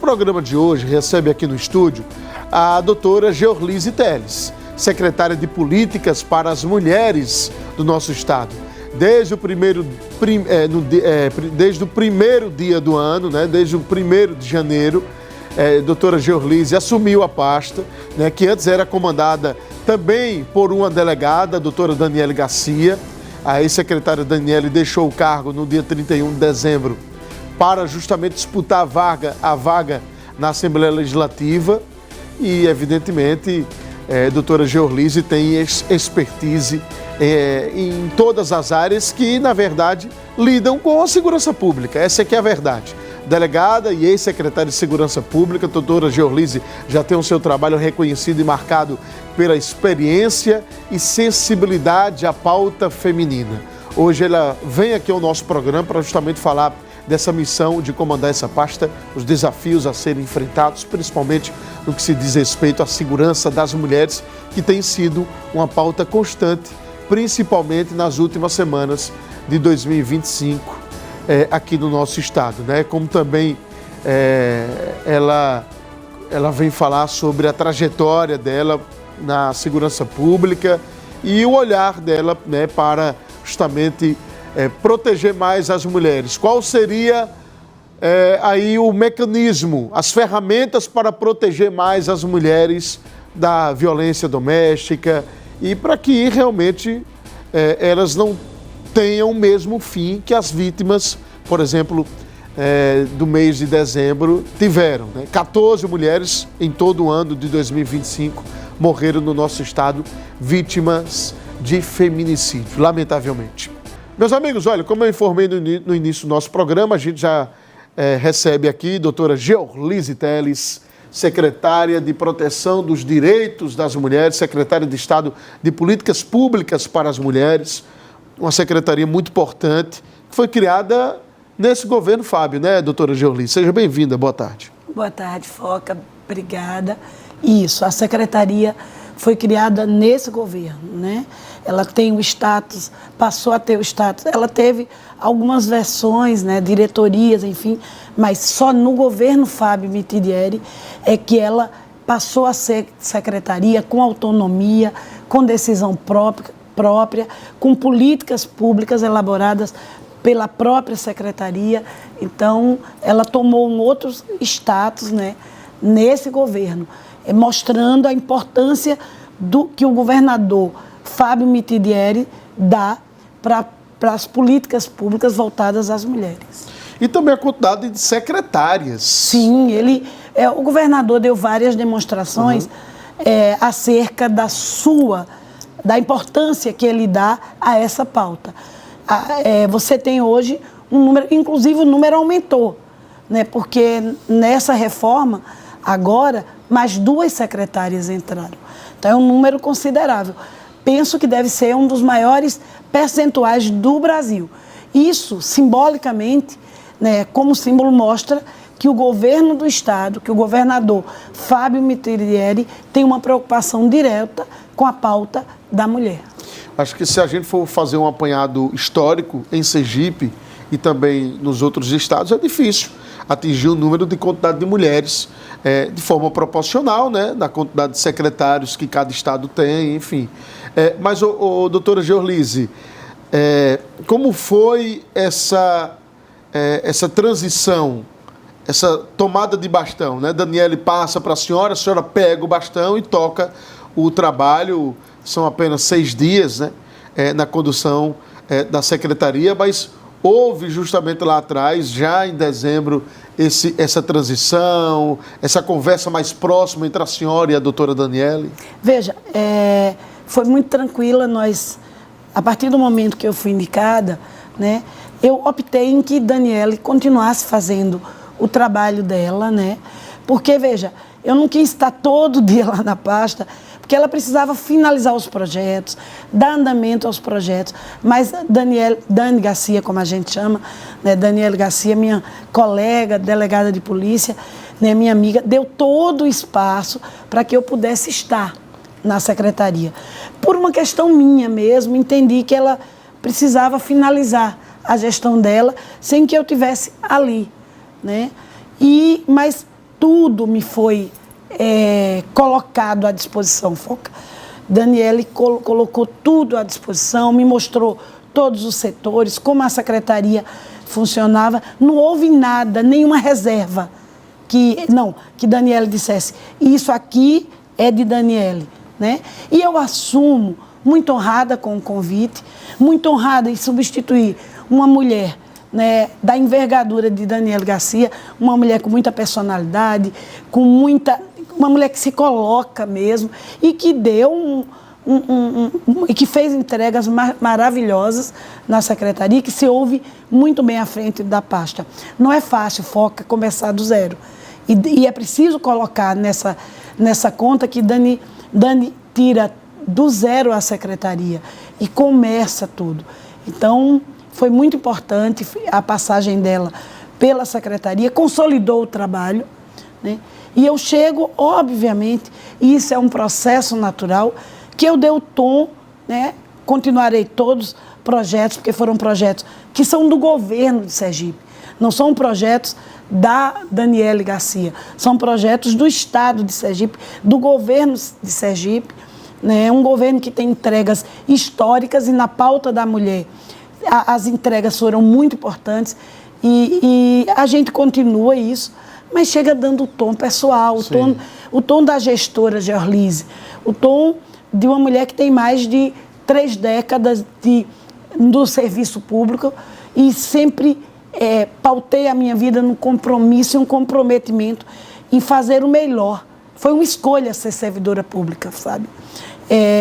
programa de hoje recebe aqui no estúdio a doutora Georlise Teles, secretária de Políticas para as Mulheres do nosso estado. Desde o primeiro dia do ano, né, desde o 1º de janeiro, doutora Georlise assumiu a pasta, né, que antes era comandada também por uma delegada, a doutora Daniele Garcia. A ex-secretária Daniele deixou o cargo no dia 31 de dezembro para justamente disputar a vaga na Assembleia Legislativa e, evidentemente, doutora Georlise tem expertise em todas as áreas que, na verdade, lidam com a segurança pública. Essa é que é a verdade. Delegada e ex-secretária de Segurança Pública, doutora Georlise já tem o seu trabalho reconhecido e marcado pela experiência e sensibilidade à pauta feminina. Hoje ela vem aqui ao nosso programa para justamente falar dessa missão de comandar essa pasta, os desafios a serem enfrentados, principalmente no que se diz respeito à segurança das mulheres, que tem sido uma pauta constante, principalmente nas últimas semanas de 2025, aqui no nosso estado, né? Como também ela vem falar sobre a trajetória dela na segurança pública e o olhar dela, né, para justamente proteger mais as mulheres. Qual seria aí o mecanismo, as ferramentas para proteger mais as mulheres da violência doméstica e para que realmente elas não tenham o mesmo fim que as vítimas, por exemplo, do mês de dezembro tiveram, né? 14 mulheres em todo o ano de 2025 morreram no nosso estado vítimas de feminicídio, lamentavelmente. Meus amigos, olha, como eu informei no início do nosso programa, a gente já recebe aqui a doutora Georlise Teles, secretária de Proteção dos Direitos das Mulheres, secretária de Estado de Políticas Públicas para as Mulheres, uma secretaria muito importante, que foi criada nesse governo Fábio, né, doutora Georlise? Seja bem-vinda, boa tarde. Boa tarde, Foca, obrigada. Isso, a secretaria foi criada nesse governo, né? Ela tem o status, passou a ter o status, ela teve algumas versões, né, diretorias, enfim, mas só no governo Fábio Mitidieri é que ela passou a ser secretaria com autonomia, com decisão própria, com políticas públicas elaboradas pela própria secretaria. Então, ela tomou um outro status, né, nesse governo, mostrando a importância que o governador Fábio Mitidieri dá para as políticas públicas voltadas às mulheres. E também a quantidade de secretárias. Sim, o governador deu várias demonstrações acerca da importância que ele dá a essa pauta. Você tem hoje um número, inclusive o número aumentou, né? Porque nessa reforma, agora, mais 2 secretárias entraram. Então é um número considerável. Penso que deve ser um dos maiores percentuais do Brasil. Isso, simbolicamente, né, como símbolo, mostra que o governo do estado, que o governador Fábio Mitidieri tem uma preocupação direta com a pauta da mulher. Acho que se a gente for fazer um apanhado histórico em Sergipe e também nos outros estados, é difícil atingir o número de quantidade de mulheres de forma proporcional, né, na quantidade de secretários que cada estado tem, enfim. Mas, doutora Georlise, como foi essa transição, essa tomada de bastão, né? Daniele passa para a senhora pega o bastão e toca o trabalho. São apenas 6 dias, né, na condução da secretaria, mas houve justamente lá atrás, já em dezembro, essa transição, essa conversa mais próxima entre a senhora e a doutora Daniele? Veja, foi muito tranquila. A partir do momento que eu fui indicada, né, eu optei em que Daniele continuasse fazendo o trabalho dela, né, porque, veja, eu não quis estar todo dia lá na pasta, porque ela precisava finalizar os projetos, dar andamento aos projetos. Mas Dani Garcia, como a gente chama, né, Daniele Garcia, minha colega, delegada de polícia, né, minha amiga, deu todo o espaço para que eu pudesse estar na secretaria. Por uma questão minha mesmo, entendi que ela precisava finalizar a gestão dela sem que eu tivesse ali, né? Mas tudo me foi colocado à disposição, Foca. Daniele colocou tudo à disposição, me mostrou todos os setores, como a secretaria funcionava. Não houve nada, nenhuma reserva que Daniele dissesse, isso aqui é de Daniele, né? E eu assumo, muito honrada com o convite, muito honrada em substituir uma mulher, né, da envergadura de Daniele Garcia, uma mulher com muita personalidade, uma mulher que se coloca mesmo e que deu e que fez entregas maravilhosas na secretaria, que se ouve muito bem à frente da pasta. Não é fácil, Foca, começar do zero. E é preciso colocar nessa conta que Dani tira do zero a secretaria e começa tudo. Então, foi muito importante a passagem dela pela secretaria, consolidou o trabalho, né? E eu chego, obviamente, e isso é um processo natural, que eu dei o tom, né? Continuarei todos os projetos, porque foram projetos que são do governo de Sergipe, não são projetos da Daniele Garcia, são projetos do Estado de Sergipe, do governo de Sergipe, né? Um governo que tem entregas históricas e na pauta da mulher as entregas foram muito importantes e a gente continua isso, mas chega dando o tom pessoal, o tom da gestora Georlise, o tom de uma mulher que tem mais de 3 décadas do serviço público e sempre pautei a minha vida no compromisso e um comprometimento em fazer o melhor. Foi uma escolha ser servidora pública, sabe?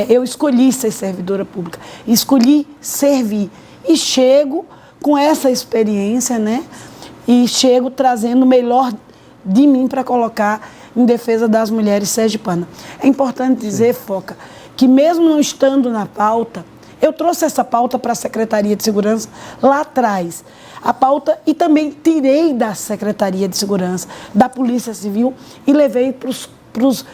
Eu escolhi ser servidora pública, escolhi servir. E chego com essa experiência, né? E chego trazendo o melhor de mim para colocar em defesa das mulheres sergipanas. É importante dizer, Foca, que mesmo não estando na pauta, eu trouxe essa pauta para a Secretaria de Segurança lá atrás. A pauta, e também tirei da Secretaria de Segurança, da Polícia Civil, e levei para os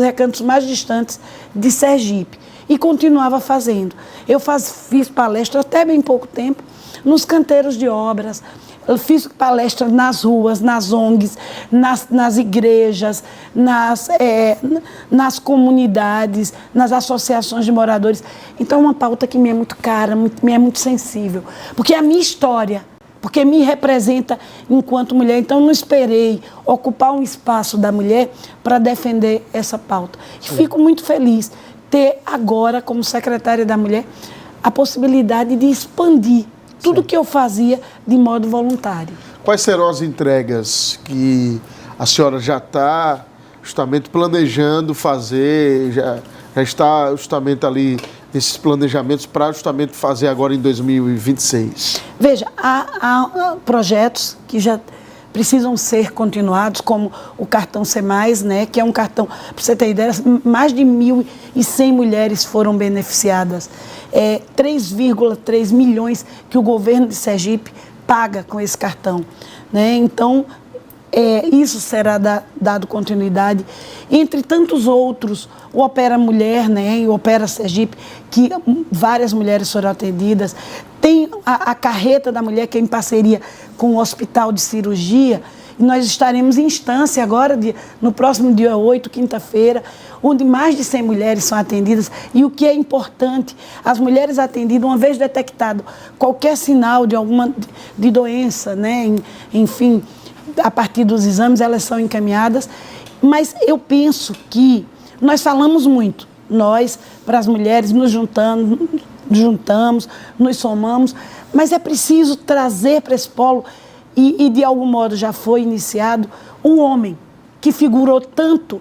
recantos mais distantes de Sergipe. E continuava fazendo. Eu fiz palestra até bem pouco tempo nos canteiros de obras, eu fiz palestra nas ruas, nas ONGs, nas igrejas, nas comunidades, nas associações de moradores. Então é uma pauta que me é muito cara, me é muito sensível, porque é a minha história, porque me representa enquanto mulher. Então não esperei ocupar um espaço da mulher para defender essa pauta. E fico muito feliz ter agora, como secretária da Mulher, a possibilidade de expandir tudo que eu fazia de modo voluntário. Quais serão as entregas que a senhora já está justamente planejando fazer, já está justamente ali nesses planejamentos para justamente fazer agora em 2026? Veja, há projetos que já precisam ser continuados, como o cartão C+, né, que é um cartão, para você ter ideia, mais de 1.100 mulheres foram beneficiadas. 3,3 milhões que o governo de Sergipe paga com esse cartão, né? Então, isso será dado continuidade. Entre tantos outros, o Opera Mulher, né, e o Opera Sergipe, que várias mulheres foram atendidas. Tem a Carreta da Mulher, que é em parceria com o Hospital de Cirurgia, e nós estaremos em instância agora, no próximo dia 8, quinta-feira, onde mais de 100 mulheres são atendidas. E o que é importante, as mulheres atendidas, uma vez detectado qualquer sinal de doença, né, enfim, a partir dos exames, elas são encaminhadas. Mas eu penso que nós falamos muito, nós, para as mulheres, nos juntamos, nos somamos, mas é preciso trazer para esse polo, e de algum modo já foi iniciado, um homem que figurou tanto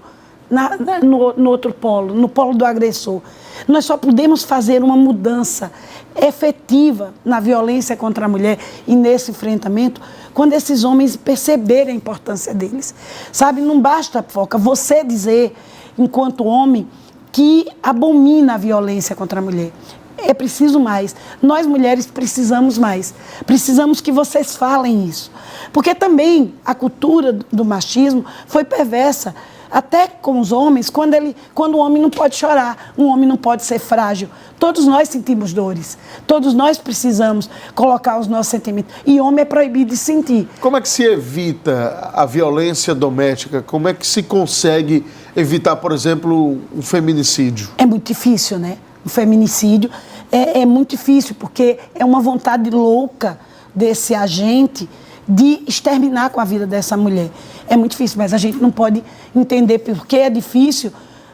no outro polo, no polo do agressor. Nós só podemos fazer uma mudança efetiva na violência contra a mulher e nesse enfrentamento quando esses homens perceberem a importância deles. Sabe, não basta, Foca, você dizer, enquanto homem, que abomina a violência contra a mulher. É preciso mais. Nós, mulheres, precisamos mais. Precisamos que vocês falem isso. Porque também a cultura do machismo foi perversa. até com os homens, quando o homem não pode chorar, um homem não pode ser frágil. Todos nós sentimos dores, todos nós precisamos colocar os nossos sentimentos. E homem é proibido de sentir. Como é que se evita a violência doméstica? Como é que se consegue evitar, por exemplo, um feminicídio? É muito difícil, né? O feminicídio é muito difícil, porque é uma vontade louca desse agente de exterminar com a vida dessa mulher. É muito difícil, mas a gente não pode entender porque é difícil,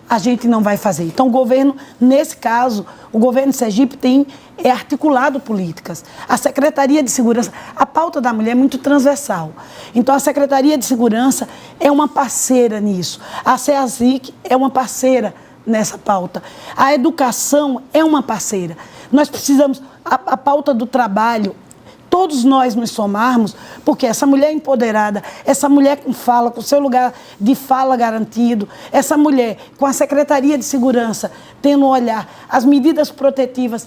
a gente não vai fazer. Então, o governo, nesse caso, o governo de Sergipe tem articulado políticas. A Secretaria de Segurança, a pauta da mulher é muito transversal. Então, a Secretaria de Segurança é uma parceira nisso. A SEASIC é uma parceira nessa pauta. A educação é uma parceira. Nós precisamos, a pauta do trabalho, todos nós nos somarmos, porque essa mulher empoderada, essa mulher com fala, com seu lugar de fala garantido, essa mulher com a Secretaria de Segurança tendo um olhar, as medidas protetivas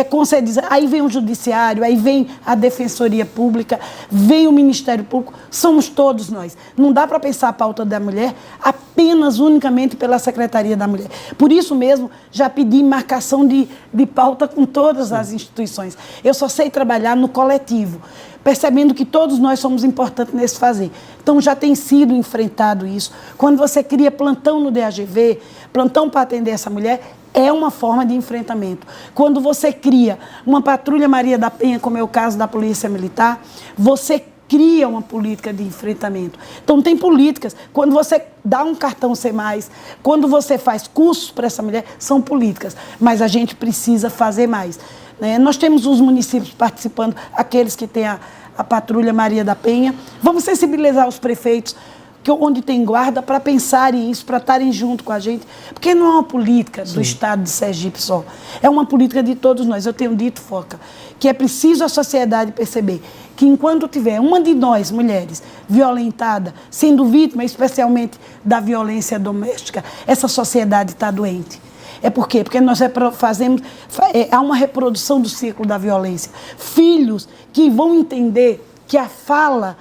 concedidas, aí vem o Judiciário, aí vem a Defensoria Pública, vem o Ministério Público, somos todos nós. Não dá para pensar a pauta da mulher apenas, unicamente pela Secretaria da Mulher. Por isso mesmo, já pedi marcação de pauta com todas as instituições. Eu só sei trabalhar no coletivo, percebendo que todos nós somos importantes nesse fazer. Então, já tem sido enfrentado isso. Quando você cria plantão no DAGV, plantão para atender essa mulher, é uma forma de enfrentamento. Quando você cria uma patrulha Maria da Penha, como é o caso da Polícia Militar, você cria uma política de enfrentamento. Então, tem políticas. Quando você dá um cartão C+, quando você faz cursos para essa mulher, são políticas. Mas a gente precisa fazer mais. Nós temos os municípios participando, aqueles que têm a patrulha Maria da Penha. Vamos sensibilizar os prefeitos onde tem guarda para pensarem isso, para estarem junto com a gente. Porque não é uma política do Estado de Sergipe só. É uma política de todos nós. Eu tenho dito, Foca, que é preciso a sociedade perceber que enquanto tiver uma de nós, mulheres, violentada, sendo vítima especialmente da violência doméstica, essa sociedade está doente. É por quê? Porque nós há uma reprodução do ciclo da violência. Filhos que vão entender que a fala,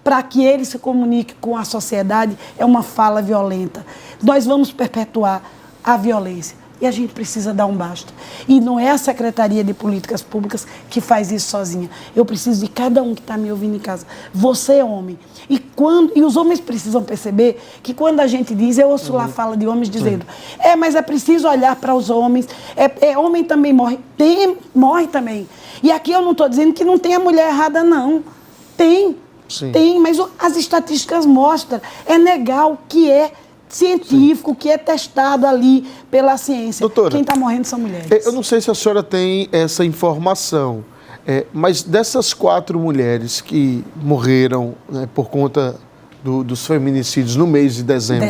para que ele se comunique com a sociedade, é uma fala violenta. Nós vamos perpetuar a violência. E a gente precisa dar um basta. E não é a Secretaria de Políticas Públicas que faz isso sozinha. Eu preciso de cada um que está me ouvindo em casa. Você é homem. E os homens precisam perceber que quando a gente diz, eu ouço lá a fala de homens dizendo, mas é preciso olhar para os homens, homem também morre. Morre também. E aqui eu não estou dizendo que não tem a mulher errada, não. Tem. Sim. Tem, mas as estatísticas mostram. É negar o que é científico, que é testado ali pela ciência. Doutora, quem está morrendo são mulheres. Eu não sei se a senhora tem essa informação, mas dessas 4 mulheres que morreram, né, por conta dos feminicídios no mês de dezembro.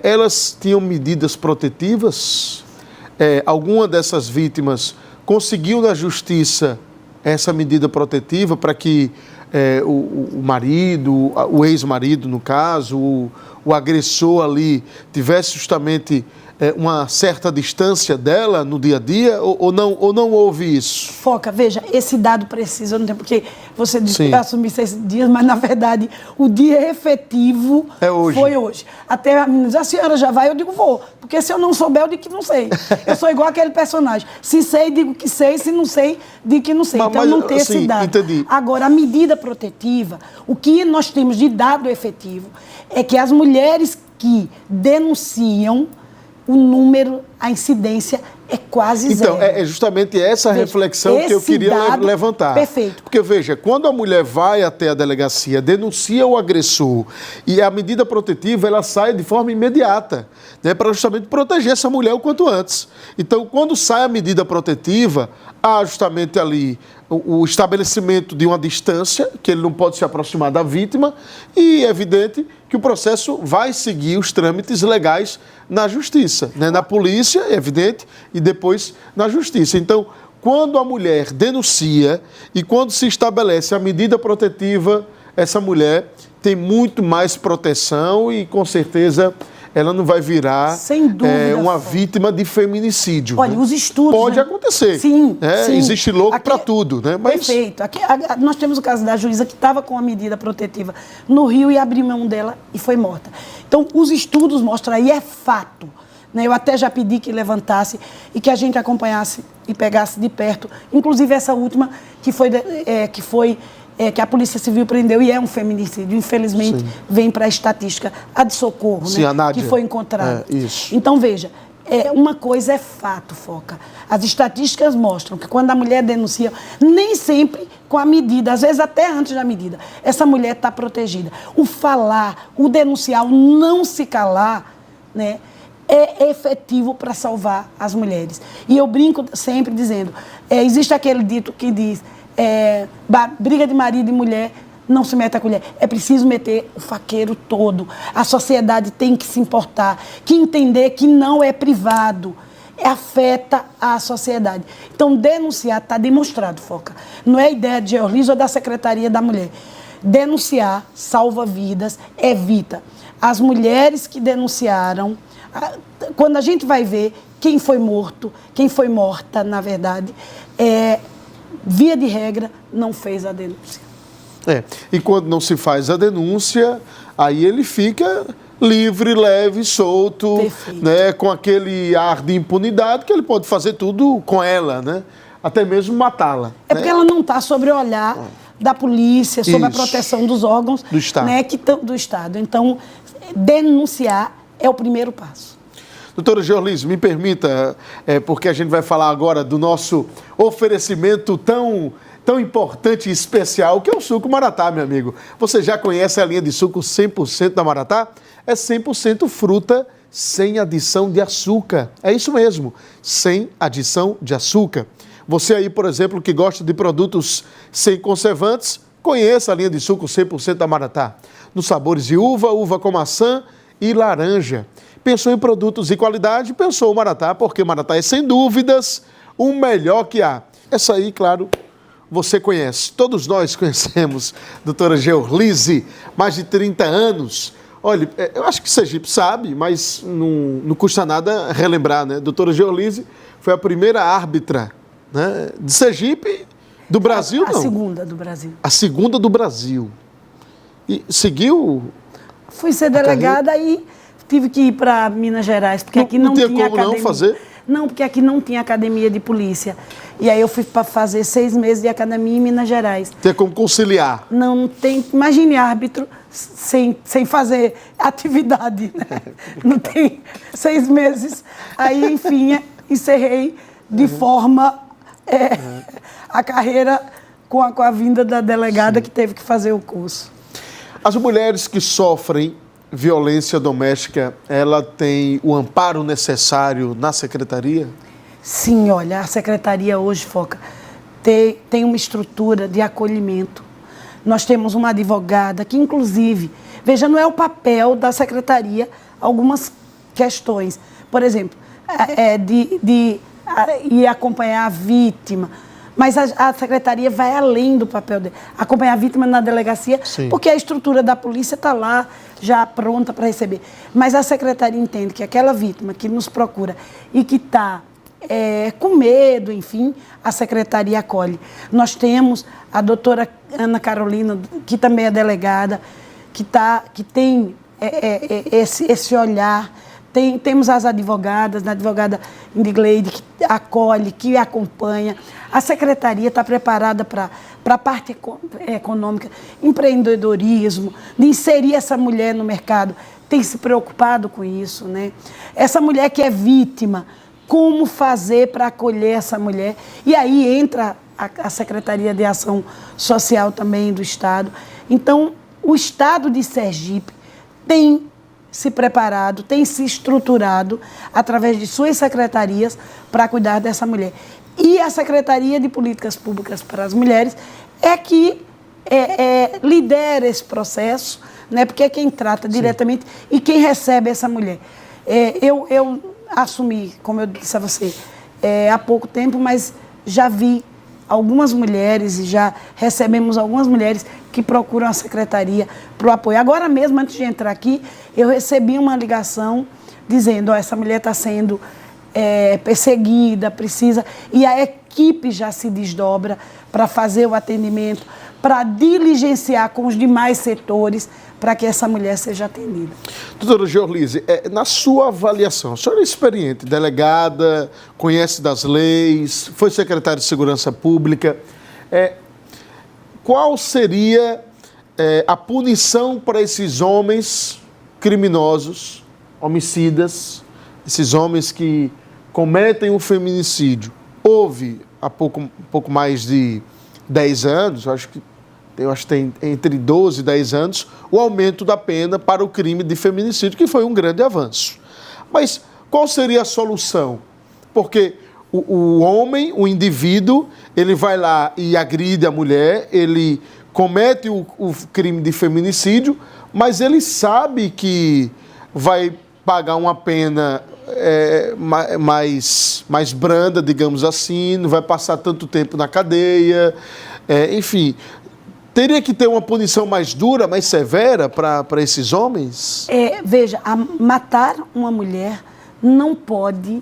Elas tinham medidas protetivas? Alguma dessas vítimas conseguiu na justiça essa medida protetiva para que o marido, o ex-marido, no caso, o agressor ali, tivesse justamente uma certa distância dela no dia a dia, ou não houve isso? Foca, veja, esse dado preciso, eu não tenho porque você disse que assumir 6 dias, mas na verdade o dia efetivo foi hoje. Até a menina diz, a senhora já vai? Eu digo, vou, porque se eu não souber, eu digo que não sei. Eu sou igual aquele personagem, se sei, digo que sei, se não sei, digo que não sei. Então não tem esse dado. Entendi. Agora, a medida protetiva, o que nós temos de dado efetivo é que as mulheres que denunciam, o número, a incidência é quase zero. Então, é justamente essa reflexão que eu queria levantar. Perfeito. Porque, veja, quando a mulher vai até a delegacia, denuncia o agressor, e a medida protetiva, ela sai de forma imediata, né, para justamente proteger essa mulher o quanto antes. Então, quando sai a medida protetiva, há justamente ali o estabelecimento de uma distância, que ele não pode se aproximar da vítima, e é evidente que o processo vai seguir os trâmites legais na justiça, né? Na polícia, é evidente, e depois na justiça. Então, quando a mulher denuncia e quando se estabelece a medida protetiva, essa mulher tem muito mais proteção e, com certeza, ela não vai virar sem dúvida, uma vítima de feminicídio. Olha, né? Os estudos... Pode acontecer. Sim, sim. Existe louco para tudo, né? Mas... Perfeito. Aqui, nós temos o caso da juíza que estava com a medida protetiva no Rio e abriu mão dela e foi morta. Então, os estudos mostram aí, é fato. Né? Eu até já pedi que levantasse e que a gente acompanhasse e pegasse de perto. Inclusive essa última, que a Polícia Civil prendeu e é um feminicídio. Infelizmente, vem para a estatística, a de Socorro, Sim, né? a Nádia. Que foi encontrada. Isso. Então, veja, uma coisa é fato, Foca. As estatísticas mostram que quando a mulher denuncia, nem sempre com a medida, às vezes até antes da medida, essa mulher está protegida. O falar, o denunciar, o não se calar, né, é efetivo para salvar as mulheres. E eu brinco sempre dizendo, existe aquele dito que diz, briga de marido e mulher, não se mete a colher. É preciso meter o faqueiro todo. A sociedade tem que se importar, que entender que não é privado, afeta a sociedade. Então, denunciar está demonstrado, Foca. Não é ideia de Georlise ou da Secretaria da Mulher. Denunciar salva vidas, evita. As mulheres que denunciaram, quando a gente vai ver quem foi morto, quem foi morta, na verdade, via de regra, não fez a denúncia. E quando não se faz a denúncia, aí ele fica livre, leve, solto, né, com aquele ar de impunidade que ele pode fazer tudo com ela, né? Até mesmo matá-la. Porque ela não está sobre o olhar da polícia, sobre a proteção dos órgãos do Estado. Né, do Estado. Então, denunciar é o primeiro passo. Doutora Georlise, me permita, porque a gente vai falar agora do nosso oferecimento tão importante e especial, que é o suco Maratá, meu amigo. Você já conhece a linha de suco 100% da Maratá? É 100% fruta, sem adição de açúcar. É isso mesmo, sem adição de açúcar. Você aí, por exemplo, que gosta de produtos sem conservantes, conheça a linha de suco 100% da Maratá. Nos sabores de uva, uva com maçã e laranja. Pensou em produtos de qualidade? Pensou o Maratá, porque Maratá é, sem dúvidas, o melhor que há. Essa aí, claro, você conhece. Todos nós conhecemos, doutora Georlise, mais de 30 anos. Olha, eu acho que Sergipe sabe, mas não custa nada relembrar, né? Doutora Georlise foi a primeira árbitra, né, de Sergipe, do Brasil, não? A segunda do Brasil. A segunda do Brasil. E seguiu? Fui ser delegada e tive que ir para Minas Gerais, porque aqui não tinha academia. Não fazer? Não, porque aqui não tinha academia de polícia. E aí eu fui para fazer 6 meses de academia em Minas Gerais. Tem como conciliar? Não tem. Imagine árbitro sem fazer atividade, né? Não tem 6 meses. Aí, enfim, encerrei de forma a carreira com a vinda da delegada que teve que fazer o curso. As mulheres que sofrem violência doméstica, ela tem o amparo necessário na secretaria? Sim, olha, a secretaria hoje, Foca, tem uma estrutura de acolhimento. Nós temos uma advogada que, inclusive, veja, não é o papel da secretaria algumas questões. Por exemplo, de ir acompanhar a vítima. Mas a secretaria vai além do papel dele. Acompanhar a vítima na delegacia, porque a estrutura da polícia está lá, já pronta para receber. Mas a secretaria entende que aquela vítima que nos procura e que está com medo, enfim, a secretaria acolhe. Nós temos a doutora Ana Carolina, que também é delegada, que tem esse olhar. Temos as advogadas, a advogada Indigleide, que acolhe, que acompanha. A secretaria está preparada para a parte econômica, empreendedorismo, de inserir essa mulher no mercado. Tem se preocupado com isso, né? Essa mulher que é vítima, como fazer para acolher essa mulher? E aí entra a Secretaria de Ação Social também do Estado. Então, o Estado de Sergipe tem se preparado, tem se estruturado através de suas secretarias para cuidar dessa mulher. E a Secretaria de Políticas Públicas para as Mulheres é que lidera esse processo, né, porque é quem trata diretamente e quem recebe essa mulher. Eu assumi, como eu disse a você, há pouco tempo, mas já vi algumas mulheres e já recebemos algumas mulheres que procuram a secretaria para o apoio. Agora mesmo, antes de entrar aqui, eu recebi uma ligação dizendo, essa mulher está sendo perseguida, precisa... E a equipe já se desdobra para fazer o atendimento, para diligenciar com os demais setores para que essa mulher seja atendida. Doutora Georlise, na sua avaliação, a senhora é experiente, delegada, conhece das leis, foi secretária de Segurança Pública, qual seria a punição para esses homens criminosos, homicidas, esses homens que cometem o feminicídio? Houve, há pouco mais de 10 anos, eu acho que tem entre 12 e 10 anos, o aumento da pena para o crime de feminicídio, que foi um grande avanço. Mas qual seria a solução? Porque o homem, o indivíduo, ele vai lá e agride a mulher, ele comete o crime de feminicídio, mas ele sabe que vai pagar uma pena mais branda, digamos assim, não vai passar tanto tempo na cadeia, enfim. Teria que ter uma punição mais dura, mais severa para esses homens? Veja, matar uma mulher não pode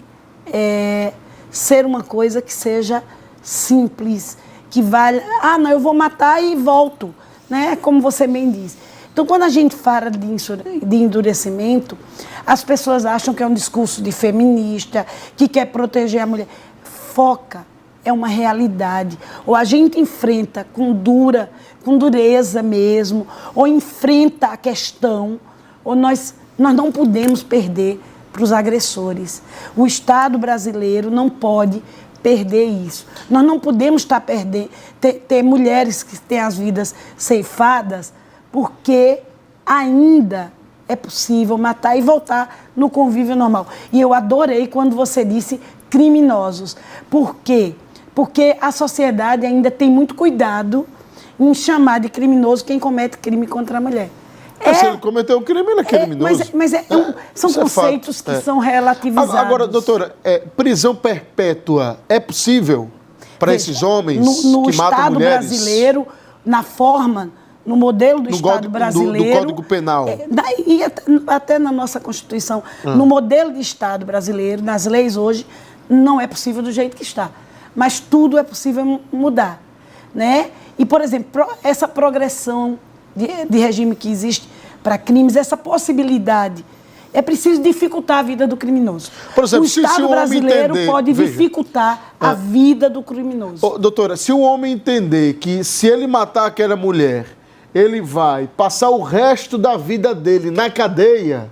ser uma coisa que seja simples, que vale... não, eu vou matar e volto, né? Como você bem diz. Então, quando a gente fala de endurecimento, as pessoas acham que é um discurso de feminista, que quer proteger a mulher. Foca, é uma realidade. Ou a gente enfrenta com dureza mesmo, ou enfrenta a questão, ou nós não podemos perder para os agressores. O Estado brasileiro não pode perder isso. Nós não podemos ter mulheres que têm as vidas ceifadas, porque ainda é possível matar e voltar no convívio normal. E eu adorei quando você disse criminosos. Por quê? Porque a sociedade ainda tem muito cuidado em chamar de criminoso quem comete crime contra a mulher. Se ele cometeu um crime, ele é criminoso. São conceitos que são relativizados. Agora, doutora, prisão perpétua é possível para esses homens que matam mulheres? No Estado brasileiro, na forma, no modelo do Estado brasileiro... Do Código Penal. E até na nossa Constituição. No modelo de Estado brasileiro, nas leis hoje, não é possível do jeito que está. Mas tudo é possível mudar, né? E, por exemplo, essa progressão de regime que existe para crimes, essa possibilidade, é preciso dificultar a vida do criminoso. Por exemplo, o Estado brasileiro pode dificultar a vida do criminoso. Doutora, se o homem entender que se ele matar aquela mulher, ele vai passar o resto da vida dele na cadeia,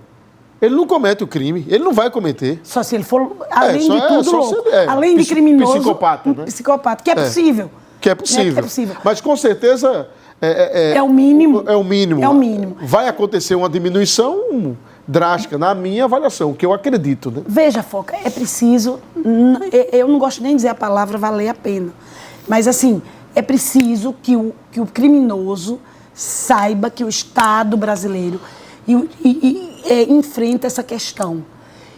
ele não comete o crime, ele não vai cometer. Só se ele for, além de tudo, louco. Além de criminoso, psicopata, né? Psicopata, que é possível. Que é possível. Que é possível. Mas com certeza... É o mínimo. É o mínimo. É o mínimo. Vai acontecer uma diminuição drástica, na minha avaliação, que eu acredito, né? Veja, Foca, é preciso... Eu não gosto nem de dizer a palavra valer a pena. Mas, assim, é preciso que o criminoso saiba que o Estado brasileiro enfrenta essa questão.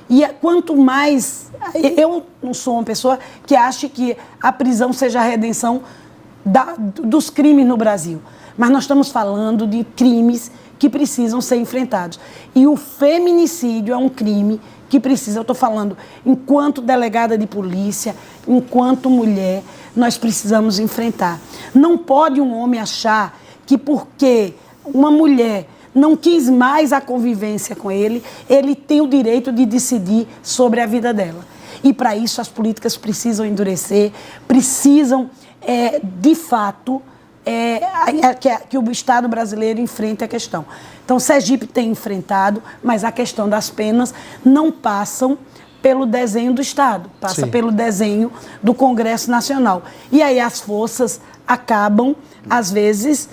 E quanto mais... Eu não sou uma pessoa que acha que a prisão seja a redenção dos crimes no Brasil. Mas nós estamos falando de crimes que precisam ser enfrentados. E o feminicídio é um crime que precisa, eu estou falando, enquanto delegada de polícia, enquanto mulher, nós precisamos enfrentar. Não pode um homem achar que porque uma mulher não quis mais a convivência com ele, ele tem o direito de decidir sobre a vida dela. E para isso as políticas precisam endurecer, precisam, de fato, que o Estado brasileiro enfrente a questão. Então, Sergipe tem enfrentado, mas a questão das penas não passam pelo desenho do Estado, passa Sim. pelo desenho do Congresso Nacional. E aí as forças acabam, às vezes,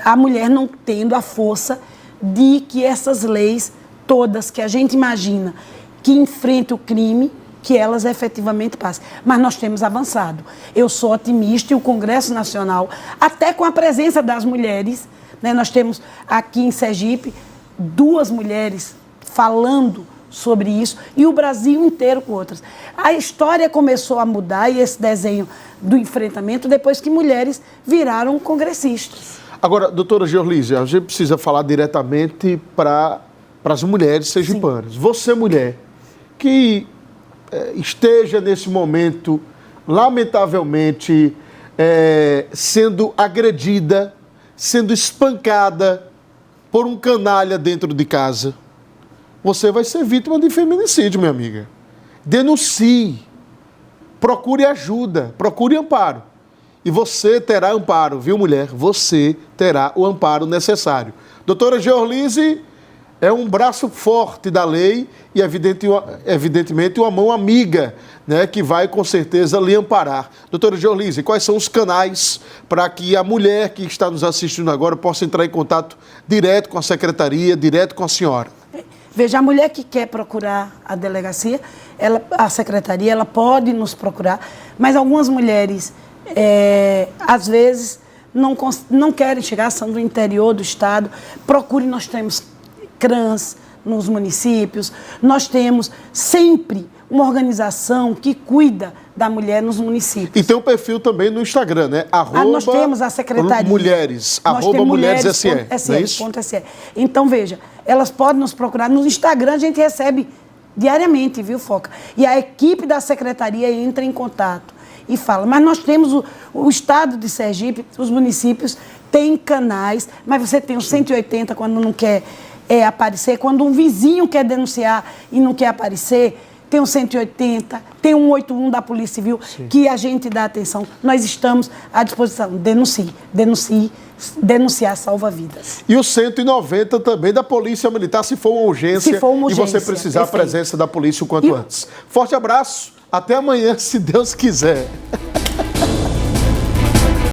a mulher não tendo a força de que essas leis todas que a gente imagina que enfrentam o crime, que elas efetivamente passem. Mas nós temos avançado. Eu sou otimista e o Congresso Nacional, até com a presença das mulheres, né, nós temos aqui em Sergipe 2 mulheres falando sobre isso e o Brasil inteiro com outras. A história começou a mudar e esse desenho do enfrentamento depois que mulheres viraram congressistas. Agora, doutora Georlise, a gente precisa falar diretamente para as mulheres sergipanas. Sim. Você, mulher, que esteja nesse momento, lamentavelmente, sendo agredida, sendo espancada por um canalha dentro de casa, você vai ser vítima de feminicídio, minha amiga. Denuncie, procure ajuda, procure amparo. E você terá amparo, viu, mulher? Você terá o amparo necessário. Doutora Georlise é um braço forte da lei e, evidentemente, uma mão amiga, né, que vai, com certeza, lhe amparar. Doutora Georlise, quais são os canais para que a mulher que está nos assistindo agora possa entrar em contato direto com a secretaria, direto com a senhora? Veja, a mulher que quer procurar a delegacia, a secretaria, ela pode nos procurar, mas algumas mulheres, às vezes, não querem chegar, são do interior do estado. Procure, nós temos CRANs nos municípios, nós temos sempre uma organização que cuida da mulher nos municípios. E tem um perfil também no Instagram, né? Nós temos a secretaria. Mulheres, @mulheres.se. Não é isso? Então, veja, elas podem nos procurar. No Instagram a gente recebe diariamente, viu, Foca? E a equipe da secretaria entra em contato e fala. Mas nós temos o estado de Sergipe, os municípios têm canais, mas você tem o 180 quando não quer aparecer. Quando um vizinho quer denunciar e não quer aparecer, tem o 180, tem o 181 da Polícia Civil, sim, que a gente dá atenção. Nós estamos à disposição. Denuncie. Denunciar salva vidas. E o 190 também da Polícia Militar, se for uma urgência, e você precisar a presença da polícia o quanto antes. Forte abraço, até amanhã, se Deus quiser.